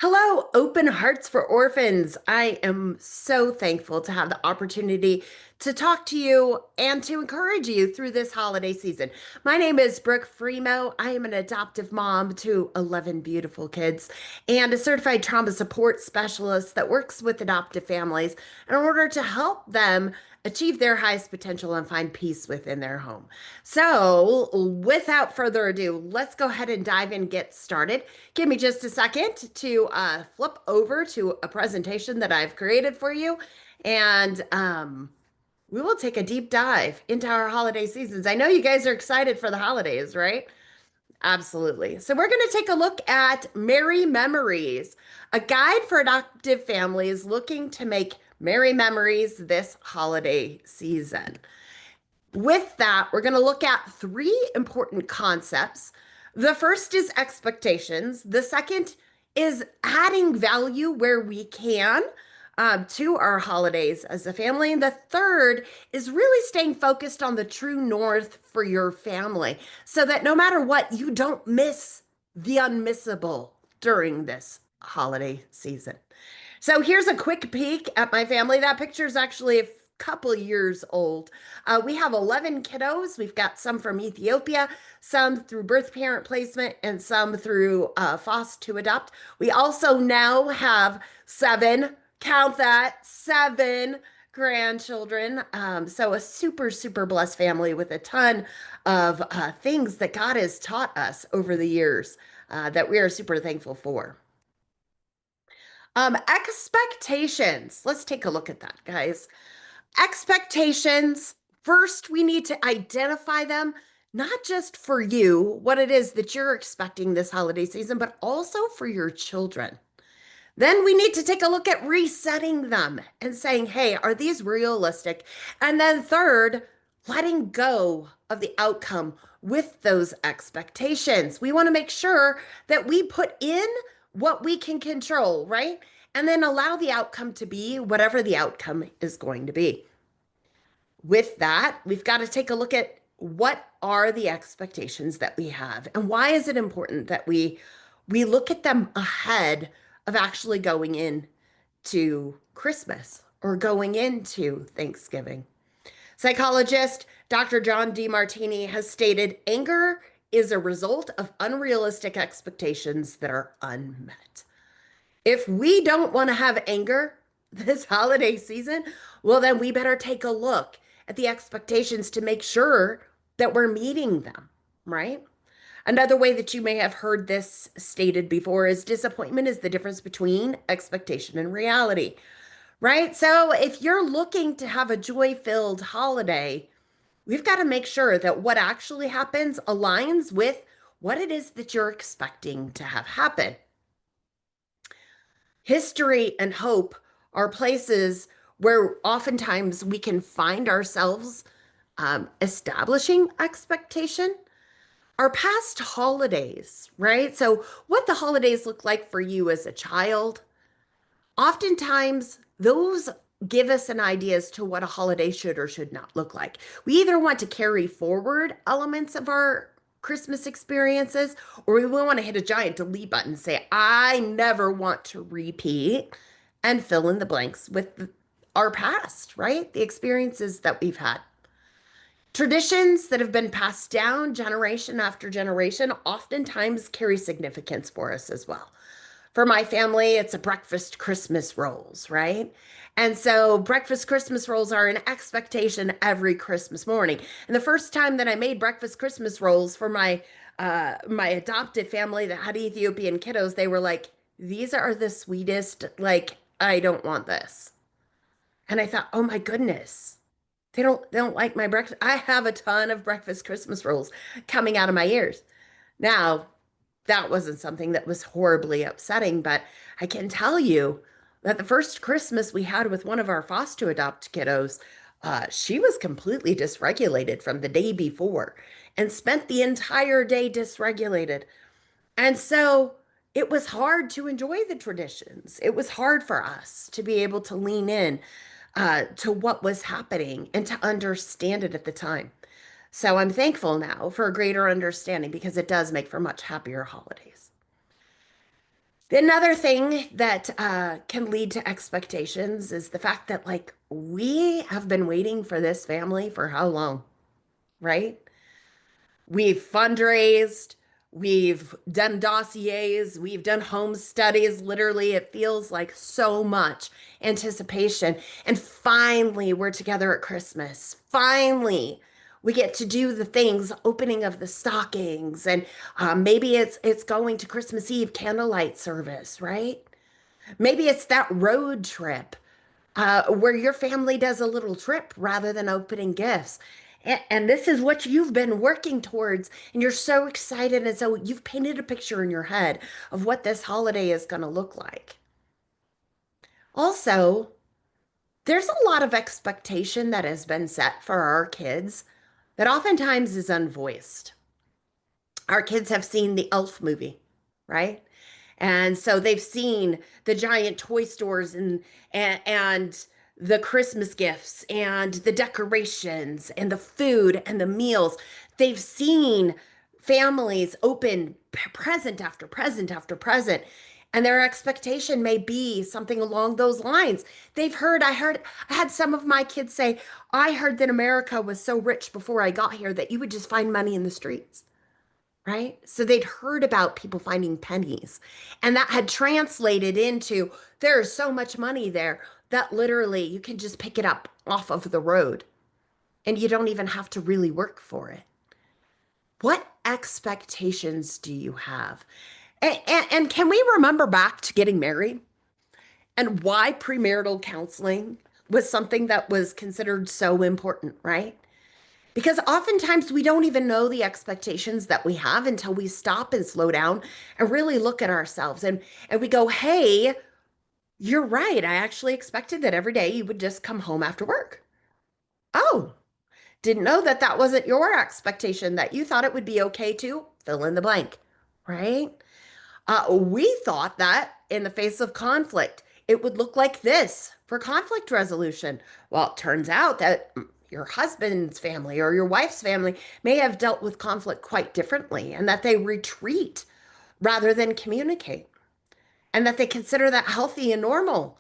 Hello, Open Hearts for Orphans. I am so thankful to have the opportunity to talk to you and to encourage you through this holiday season. My name is Brooke Fremouw. I am an adoptive mom to 11 beautiful kids and a certified trauma support specialist that works with adoptive families in order to help them achieve their highest potential and find peace within their home. So, without further ado, let's go ahead and dive in and get started. Give me just a second to flip over to a presentation that I've created for you, and we will take a deep dive into our holiday seasons. I know you guys are excited for the holidays, right? Absolutely. So we're going to take a look at Merry Memories, a guide for adoptive families looking to make merry memories this holiday season. With that, we're going to look at three important concepts. The first is expectations. The second is adding value where we can to our holidays as a family. And the third is really staying focused on the true north for your family so that no matter what, you don't miss the unmissable during this holiday season. So here's a quick peek at my family. That picture is actually a couple years old. We have 11 kiddos. We've got some from Ethiopia, some through birth parent placement, and some through FOSS to adopt. We also now have seven, count that, seven grandchildren. So a super, super blessed family with a ton of things that God has taught us over the years that we are super thankful for. Expectations. Let's take a look at that, guys. Expectations. First, we need to identify them, not just for you, what it is that you're expecting this holiday season, but also for your children. Then we need to take a look at resetting them and saying, hey, are these realistic? And then third, letting go of the outcome with those expectations. We want to make sure that we put in what we can control, right? And then allow the outcome to be whatever the outcome is going to be. With that, we've got to take a look at what are the expectations that we have and why is it important that we look at them ahead of actually going in to Christmas or going into Thanksgiving. Psychologist Dr. John Demartini has stated anger is a result of unrealistic expectations that are unmet. If we don't want to have anger this holiday season, well, then we better take a look at the expectations to make sure that we're meeting them, right? Another way that you may have heard this stated before is disappointment is the difference between expectation and reality, right? So if you're looking to have a joy-filled holiday, we've got to make sure that what actually happens aligns with what it is that you're expecting to have happen. History and hope are places where oftentimes we can find ourselves establishing expectation. Our past holidays, right? So, what the holidays look like for you as a child, oftentimes those give us an idea as to what a holiday should or should not look like. We either want to carry forward elements of our Christmas experiences, or we want to hit a giant delete button and say, I never want to repeat and fill in the blanks with our past, right? The experiences that we've had. Traditions that have been passed down generation after generation oftentimes carry significance for us as well. For my family, it's a breakfast Christmas rolls, right? And so breakfast Christmas rolls are an expectation every Christmas morning. And the first time that I made breakfast Christmas rolls for my adopted family that had Ethiopian kiddos, they were like, "These are the sweetest, like I don't want this." And I thought, "Oh my goodness. They don't like my breakfast. I have a ton of breakfast Christmas rolls coming out of my ears." Now, that wasn't something that was horribly upsetting, but I can tell you that the first Christmas we had with one of our foster adopt kiddos, she was completely dysregulated from the day before and spent the entire day dysregulated. And so it was hard to enjoy the traditions. It was hard for us to be able to lean in to what was happening and to understand it at the time. So I'm thankful now for a greater understanding because it does make for much happier holidays. Another thing that can lead to expectations is the fact that, like, we have been waiting for this family for how long, right? We've fundraised, we've done dossiers, we've done home studies. Literally, it feels like so much anticipation. And finally, we're together at Christmas. Finally, we get to do the things, opening of the stockings, and maybe it's going to Christmas Eve candlelight service, right? Maybe it's that road trip where your family does a little trip rather than opening gifts. And this is what you've been working towards, and you're so excited. And so you've painted a picture in your head of what this holiday is going to look like. Also, there's a lot of expectation that has been set for our kids that oftentimes is unvoiced. Our kids have seen the Elf movie, right? And so they've seen the giant toy stores and the Christmas gifts and the decorations and the food and the meals. They've seen families open present after present after present. And their expectation may be something along those lines. I had some of my kids say, I heard that America was so rich before I got here that you would just find money in the streets, right? So they'd heard about people finding pennies, and that had translated into there's so much money there that literally you can just pick it up off of the road and you don't even have to really work for it. What expectations do you have? And can we remember back to getting married and why premarital counseling was something that was considered so important, right? Because oftentimes we don't even know the expectations that we have until we stop and slow down and really look at ourselves and we go, "Hey, you're right. I actually expected that every day you would just come home after work." Oh, didn't know that that wasn't your expectation, that you thought it would be okay to fill in the blank, right? We thought that in the face of conflict, it would look like this for conflict resolution. Well, it turns out that your husband's family or your wife's family may have dealt with conflict quite differently, and that they retreat rather than communicate, and that they consider that healthy and normal.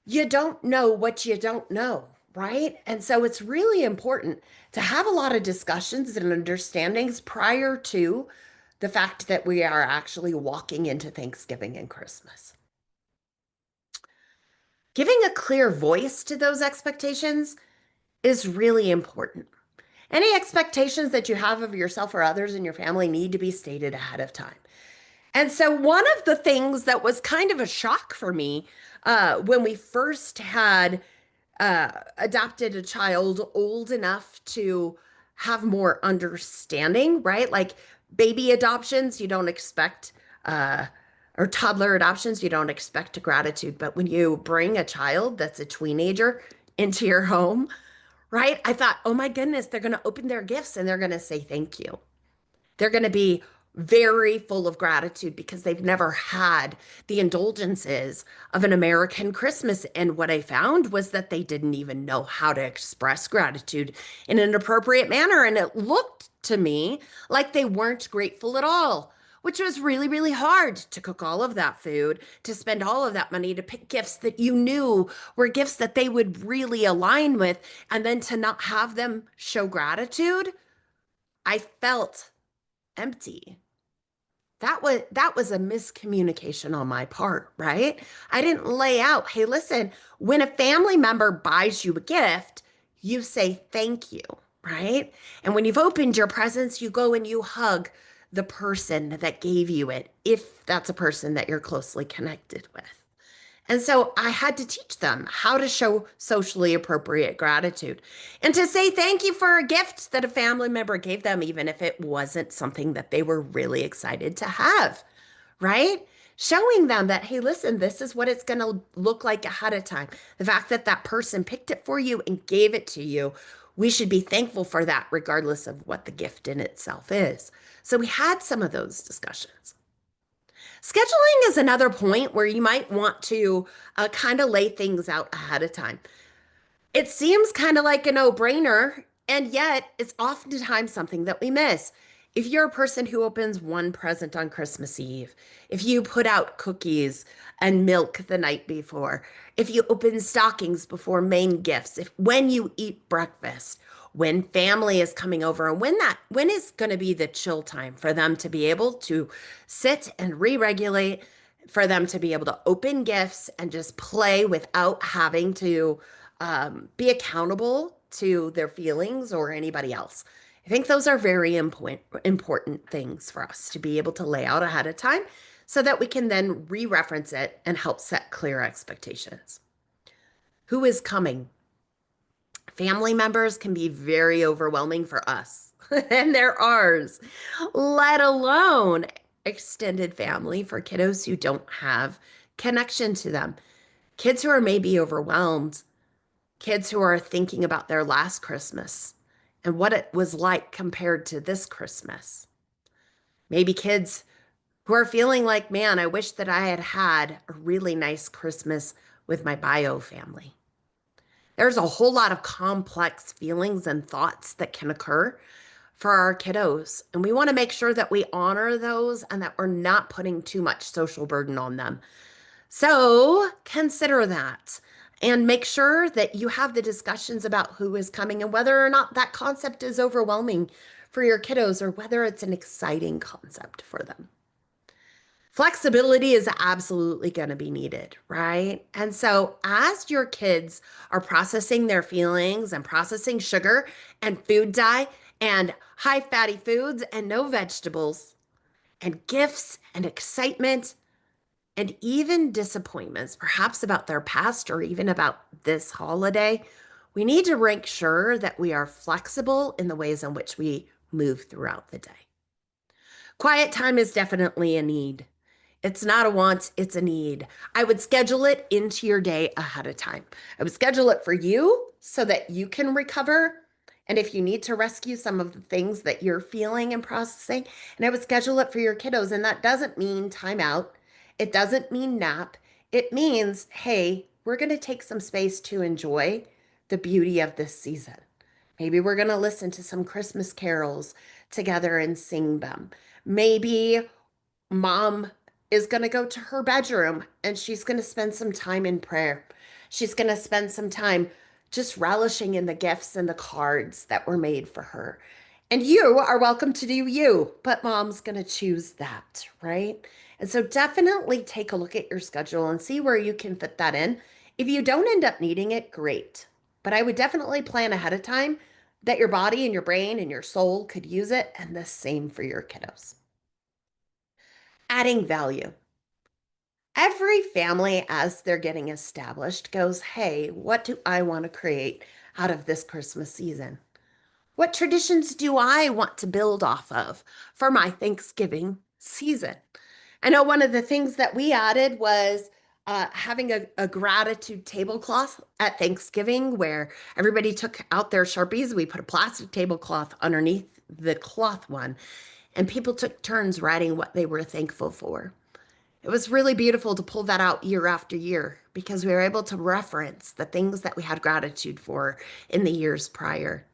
You don't know what you don't know, right? And so it's really important to have a lot of discussions and understandings prior to the fact that we are actually walking into Thanksgiving and Christmas. Giving a clear voice to those expectations is really important. Any expectations that you have of yourself or others in your family need to be stated ahead of time. And so, one of the things that was kind of a shock for me when we first had adopted a child old enough to have more understanding, right? Like baby adoptions, you don't expect, uh, or toddler adoptions, you don't expect gratitude. But when you bring a child that's a teenager into your home, right? I thought, oh my goodness, they're going to open their gifts and they're going to say thank you. They're going to be very full of gratitude because they've never had the indulgences of an American Christmas. And what I found was that they didn't even know how to express gratitude in an appropriate manner. And it looked to me like they weren't grateful at all, which was really, really hard to cook all of that food, to spend all of that money, to pick gifts that you knew were gifts that they would really align with, and then to not have them show gratitude. I felt empty. That was a miscommunication on my part, right? I didn't lay out, hey, listen, when a family member buys you a gift, you say thank you, right? And when you've opened your presents, you go and you hug the person that gave you it, if that's a person that you're closely connected with. And so I had to teach them how to show socially appropriate gratitude and to say thank you for a gift that a family member gave them, even if it wasn't something that they were really excited to have, right? Showing them that, hey, listen, this is what it's going to look like ahead of time. The fact that that person picked it for you and gave it to you, we should be thankful for that, regardless of what the gift in itself is. So we had some of those discussions. Scheduling is another point where you might want to kind of lay things out ahead of time. It seems kind of like a no-brainer, and yet it's oftentimes something that we miss. If you're a person who opens one present on Christmas Eve, if you put out cookies and milk the night before, if you open stockings before main gifts, if when you eat breakfast, when family is coming over, and when is going to be the chill time for them to be able to sit and re-regulate, for them to be able to open gifts and just play without having to be accountable to their feelings or anybody else. I think those are very important things for us to be able to lay out ahead of time so that we can then re-reference it and help set clear expectations. Who is coming? Family members can be very overwhelming for us, and they're ours, let alone extended family for kiddos who don't have connection to them. Kids who are maybe overwhelmed, kids who are thinking about their last Christmas and what it was like compared to this Christmas. Maybe kids who are feeling like, man, I wish that I had had a really nice Christmas with my bio family. There's a whole lot of complex feelings and thoughts that can occur for our kiddos. And we want to make sure that we honor those and that we're not putting too much social burden on them. So consider that and make sure that you have the discussions about who is coming and whether or not that concept is overwhelming for your kiddos or whether it's an exciting concept for them. Flexibility is absolutely going to be needed, right? And so, as your kids are processing their feelings and processing sugar and food dye and high fatty foods and no vegetables and gifts and excitement and even disappointments, perhaps about their past or even about this holiday, we need to make sure that we are flexible in the ways in which we move throughout the day. Quiet time is definitely a need. It's not a want, it's a need. I would schedule it into your day ahead of time. I would schedule it for you so that you can recover. And if you need to rescue some of the things that you're feeling and processing, and I would schedule it for your kiddos. And that doesn't mean timeout. It doesn't mean nap. It means, hey, we're going to take some space to enjoy the beauty of this season. Maybe we're going to listen to some Christmas carols together and sing them. Maybe mom is going to go to her bedroom and she's going to spend some time in prayer. She's going to spend some time just relishing in the gifts and the cards that were made for her. And you are welcome to do you, but mom's going to choose that, right? And so definitely take a look at your schedule and see where you can fit that in. If you don't end up needing it, great. But I would definitely plan ahead of time that your body and your brain and your soul could use it, and the same for your kiddos. Adding value. Every family, as they're getting established, goes, hey, what do I want to create out of this Christmas season? What traditions do I want to build off of for my Thanksgiving season? I know one of the things that we added was having a gratitude tablecloth at Thanksgiving where everybody took out their Sharpies. We put a plastic tablecloth underneath the cloth one, and people took turns writing what they were thankful for. It was really beautiful to pull that out year after year because we were able to reference the things that we had gratitude for in the years prior.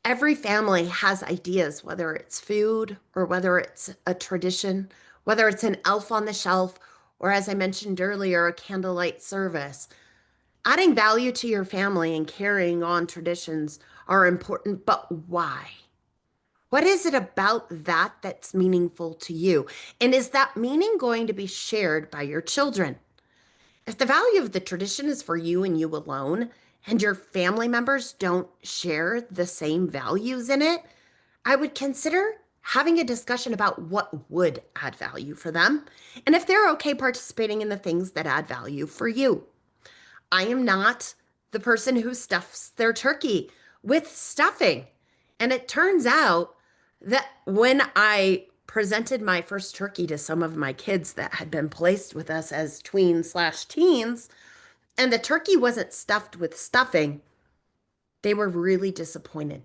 Every family has ideas, whether it's food or whether it's a tradition, whether it's an elf on the shelf, or as I mentioned earlier, a candlelight service. Adding value to your family and carrying on traditions are important, but why? What is it about that that's meaningful to you? And is that meaning going to be shared by your children? If the value of the tradition is for you and you alone, and your family members don't share the same values in it, I would consider having a discussion about what would add value for them and if they're okay participating in the things that add value for you. I am not the person who stuffs their turkey with stuffing. And it turns out that when I presented my first turkey to some of my kids that had been placed with us as tweens/teens, and the turkey wasn't stuffed with stuffing, they were really disappointed.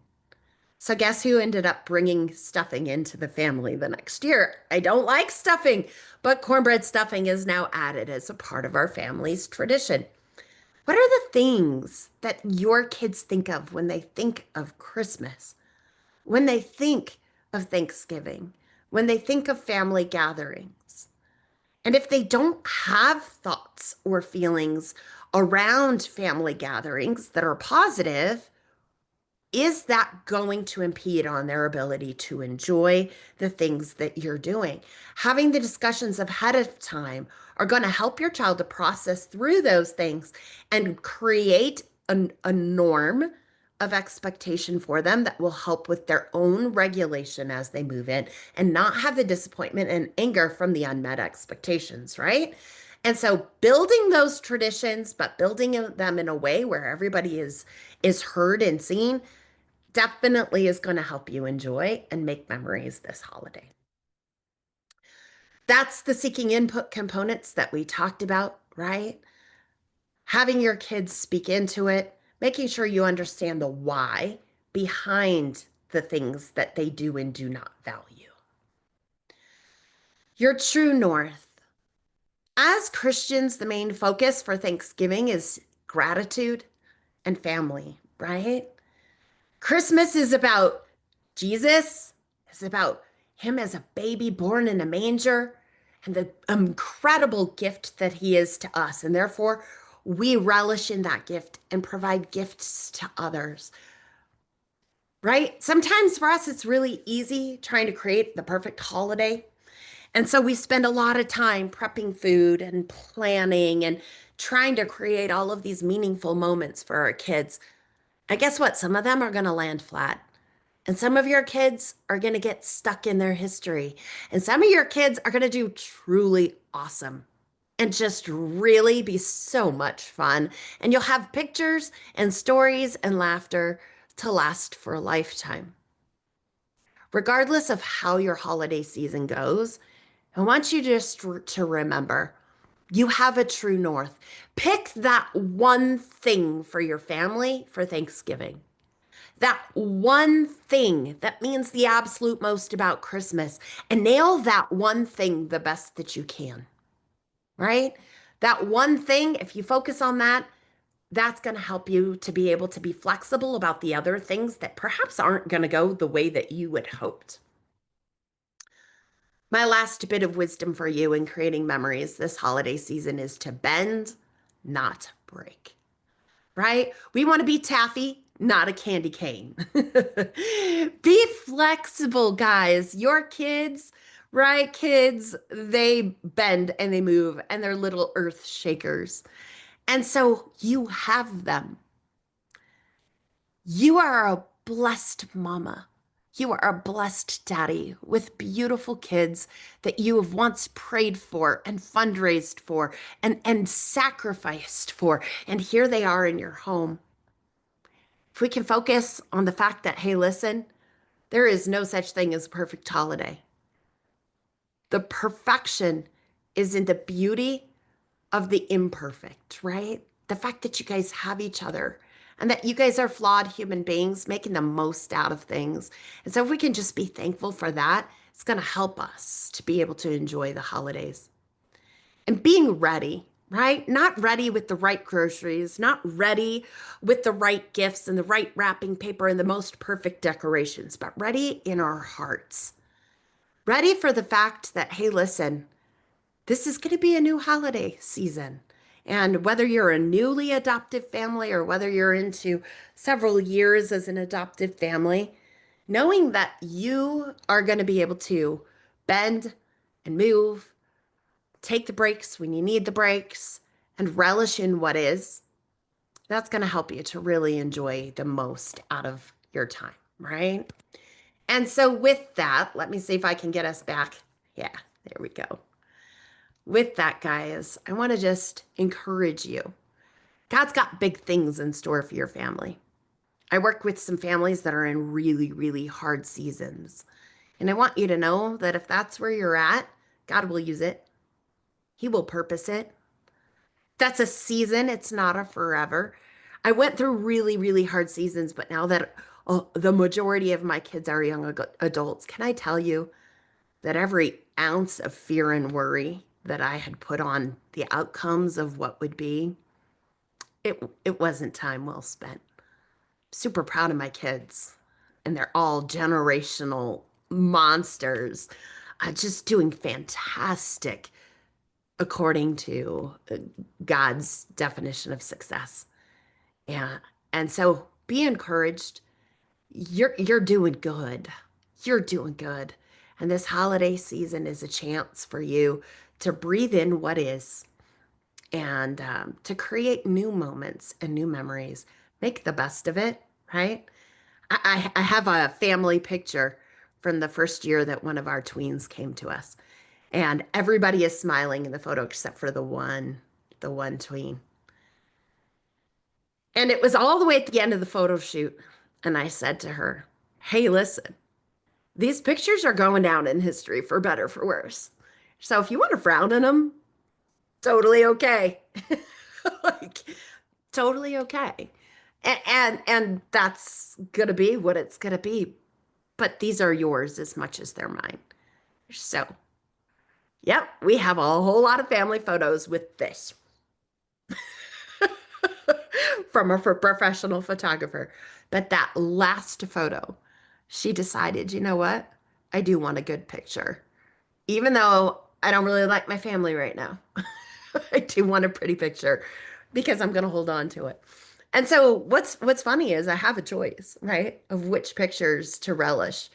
So guess who ended up bringing stuffing into the family the next year? I don't like stuffing, but cornbread stuffing is now added as a part of our family's tradition. What are the things that your kids think of when they think of Christmas? When they think of Thanksgiving, when they think of family gatherings, and if they don't have thoughts or feelings around family gatherings that are positive, is that going to impede on their ability to enjoy the things that you're doing? Having the discussions ahead of time are going to help your child to process through those things and create a norm of expectation for them that will help with their own regulation as they move in and not have the disappointment and anger from the unmet expectations, right? And so building those traditions, but building them in a way where everybody is heard and seen definitely is going to help you enjoy and make memories this holiday. That's the seeking input components that we talked about, right? Having your kids speak into it, making sure you understand the why behind the things that they do and do not value. Your true north. As Christians, the main focus for Thanksgiving is gratitude and family, right? Christmas is about Jesus. It's about him as a baby born in a manger and the incredible gift that he is to us. And therefore, we relish in that gift and provide gifts to others, right? Sometimes for us, it's really easy trying to create the perfect holiday. And so we spend a lot of time prepping food and planning and trying to create all of these meaningful moments for our kids. And guess what? Some of them are going to land flat. And some of your kids are going to get stuck in their history. And some of your kids are going to do truly awesome and just really be so much fun. And you'll have pictures and stories and laughter to last for a lifetime. Regardless of how your holiday season goes, I want you just to remember you have a true north. Pick that one thing for your family for Thanksgiving. That one thing that means the absolute most about Christmas and nail that one thing the best that you can, right? That one thing, if you focus on that, that's going to help you to be able to be flexible about the other things that perhaps aren't going to go the way that you had hoped. My last bit of wisdom for you in creating memories this holiday season is to bend, not break, right? We want to be taffy, not a candy cane. Be flexible, guys. Your kids, right? Kids, they bend and they move and they're little earth shakers. And so you have them. You are a blessed mama. You are a blessed daddy with beautiful kids that you have once prayed for and fundraised for and sacrificed for. And here they are in your home. If we can focus on the fact that, hey, listen, there is no such thing as a perfect holiday. The perfection is in the beauty of the imperfect, right? The fact that you guys have each other and that you guys are flawed human beings making the most out of things. And so if we can just be thankful for that, it's going to help us to be able to enjoy the holidays. And being ready, right? Not ready with the right groceries, not ready with the right gifts and the right wrapping paper and the most perfect decorations, but ready in our hearts. Ready for the fact that, hey, listen, this is going to be a new holiday season. And whether you're a newly adoptive family or whether you're into several years as an adoptive family, knowing that you are going to be able to bend and move, take the breaks when you need the breaks, and relish in what is, that's going to help you to really enjoy the most out of your time, right? And so, with that, let me see if I can get us back. Yeah, there we go. With that, guys, I want to just encourage you. God's got big things in store for your family. I work with some families that are in really, really hard seasons. And I want you to know that if that's where you're at, God will use it. He will purpose it. That's a season, it's not a forever. I went through really, really hard seasons, but now that the majority of my kids are young adults, can I tell you that every ounce of fear and worry that I had put on the outcomes of what would be, it wasn't time well spent. Super proud of my kids, and they're all generational monsters, just doing fantastic according to God's definition of success. Yeah. And so be encouraged. You're doing good. You're doing good. And this holiday season is a chance for you to breathe in what is and to create new moments and new memories. Make the best of it, right? I have a family picture from the first year that one of our tweens came to us, and everybody is smiling in the photo except for the one tween. And it was all the way at the end of the photo shoot. And I said to her, "Hey, listen, these pictures are going down in history for better, for worse. So if you want to frown on them, totally okay." Like, totally okay. And that's gonna be what it's gonna be. But these are yours as much as they're mine. So, yep, we have a whole lot of family photos with this from a professional photographer. But that last photo, she decided, you know what? I do want a good picture. Even though I don't really like my family right now, I do want a pretty picture because I'm going to hold on to it. And so what's funny is I have a choice, right, of which pictures to relish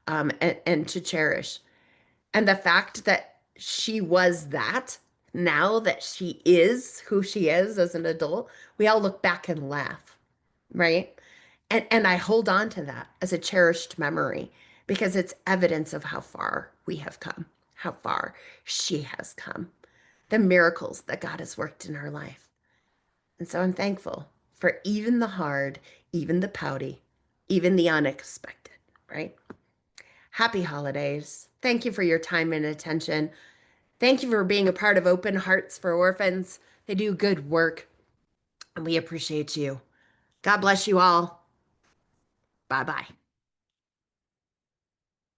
and to cherish. And the fact that she was that, now that she is who she is as an adult, we all look back and laugh, right? And I hold on to that as a cherished memory because it's evidence of how far we have come, how far she has come, the miracles that God has worked in her life. And so I'm thankful for even the hard, even the pouty, even the unexpected, right? Happy holidays. Thank you for your time and attention. Thank you for being a part of Open Hearts for Orphans. They do good work, and we appreciate you. God bless you all. Bye bye.